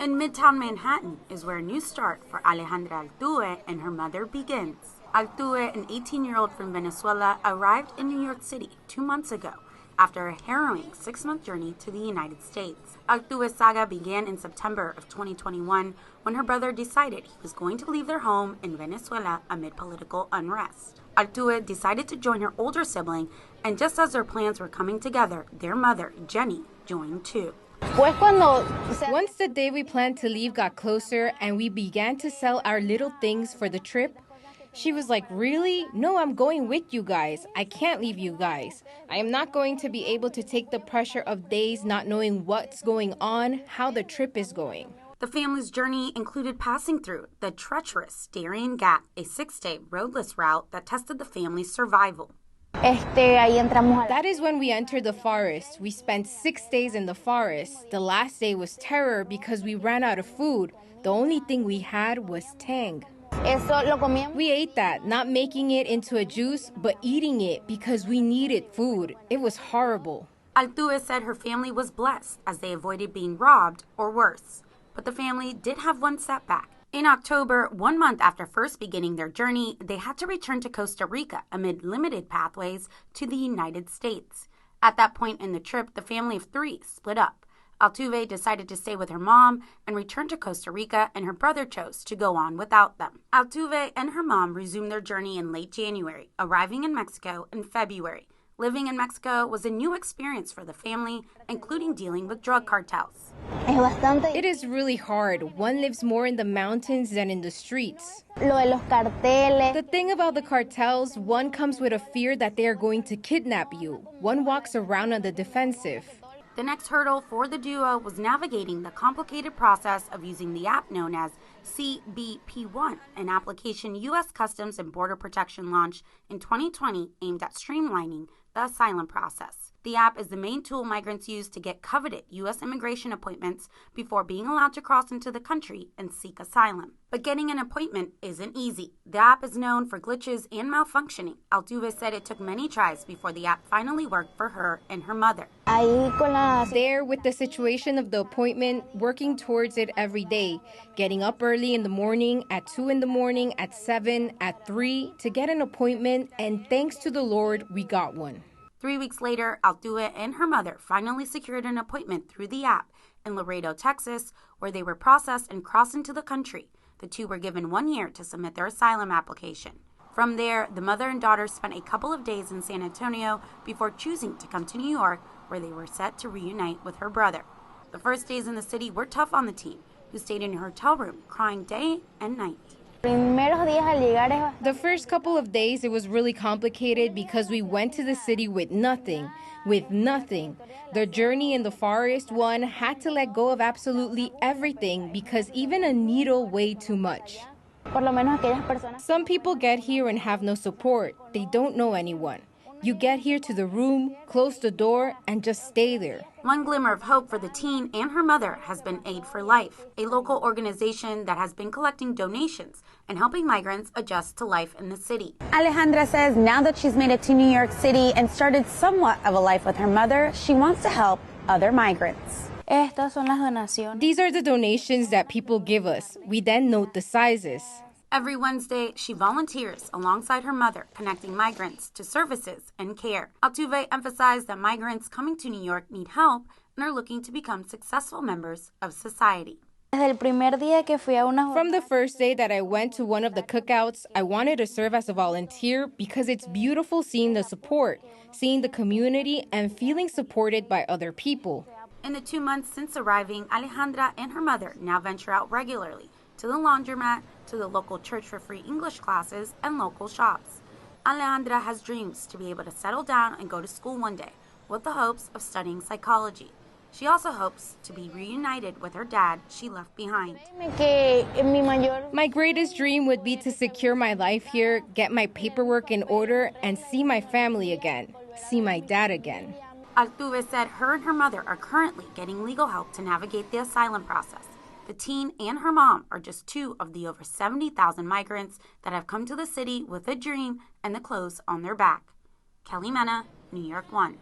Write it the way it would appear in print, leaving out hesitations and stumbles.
In Midtown Manhattan is where a new start for Alejandra Altuve and her mother begins. Altuve, an 18-year-old from Venezuela, arrived in New York City 2 months ago after a harrowing 6-month journey to the United States. Altuve's saga began in September of 2021 when her brother decided he was going to leave their home in Venezuela amid political unrest. Altuve decided to join her older sibling, and just as their plans were coming together, their mother, Jenny, joined too. Once the day we planned to leave got closer and we began to sell our little things for the trip, she was like, "Really? No, I'm going with you guys. I can't leave you guys. I am not going to be able to take the pressure of days not knowing what's going on, how the trip is going." The family's journey included passing through the treacherous Darien Gap, a 6-day roadless route that tested the family's survival. That is when we entered the forest. We spent 6 days in the forest. The last day was terror because we ran out of food. The only thing we had was tang. We ate that, not making it into a juice, but eating it because we needed food. It was horrible. Altuve said her family was blessed as they avoided being robbed or worse. But the family did have one setback. In October, 1 month after first beginning their journey, they had to return to Costa Rica amid limited pathways to the United States. At that point in the trip, the family of 3 split up. Altuve decided to stay with her mom and return to Costa Rica, and her brother chose to go on without them. Altuve and her mom resumed their journey in late January, arriving in Mexico in February. Living in Mexico was a new experience for the family, including dealing with drug cartels. It is really hard. One lives more in the mountains than in the streets. The thing about the cartels, one comes with a fear that they are going to kidnap you. One walks around on the defensive. The next hurdle for the duo was navigating the complicated process of using the app known as CBP1, an application U.S. Customs and Border Protection launched in 2020 aimed at streamlining the asylum process. The app is the main tool migrants use to get coveted U.S. immigration appointments before being allowed to cross into the country and seek asylum. But getting an appointment isn't easy. The app is known for glitches and malfunctioning. Altuve said it took many tries before the app finally worked for her and her mother. There, with the situation of the appointment, working towards it every day, getting up early in the morning, at 2 in the morning, at 7, at 3, to get an appointment, and thanks to the Lord, we got one. 3 weeks later, Altuve and her mother finally secured an appointment through the app in Laredo, Texas, where they were processed and crossed into the country. The two were given 1 year to submit their asylum application. From there, the mother and daughter spent a couple of days in San Antonio before choosing to come to New York, where they were set to reunite with her brother. The first days in the city were tough on the teen, who stayed in her hotel room, crying day and night. The first couple of days, it was really complicated because we went to the city with nothing. The journey in the forest, one had to let go of absolutely everything because even a needle weighed too much. Some people get here and have no support. They don't know anyone. You get here to the room, close the door, and just stay there. One glimmer of hope for the teen and her mother has been Aid for Life, a local organization that has been collecting donations and helping migrants adjust to life in the city. Alejandra says now that she's made it to New York City and started somewhat of a life with her mother, she wants to help other migrants. These are the donations that people give us. We then note the sizes. Every Wednesday, she volunteers alongside her mother, connecting migrants to services and care. Altuve emphasized that migrants coming to New York need help and are looking to become successful members of society. From the first day that I went to one of the cookouts, I wanted to serve as a volunteer because it's beautiful seeing the support, seeing the community, and feeling supported by other people. In the 2 months since arriving, Alejandra and her mother now venture out regularly to the laundromat, to the local church for free English classes, and local shops. Alejandra has dreams to be able to settle down and go to school one day, with the hopes of studying psychology. She also hopes to be reunited with her dad she left behind. My greatest dream would be to secure my life here, get my paperwork in order, and see my family again, see my dad again. Altuve said her and her mother are currently getting legal help to navigate the asylum process. The teen and her mom are just 2 of the over 70,000 migrants that have come to the city with a dream and the clothes on their back. Kelly Mena, New York 1.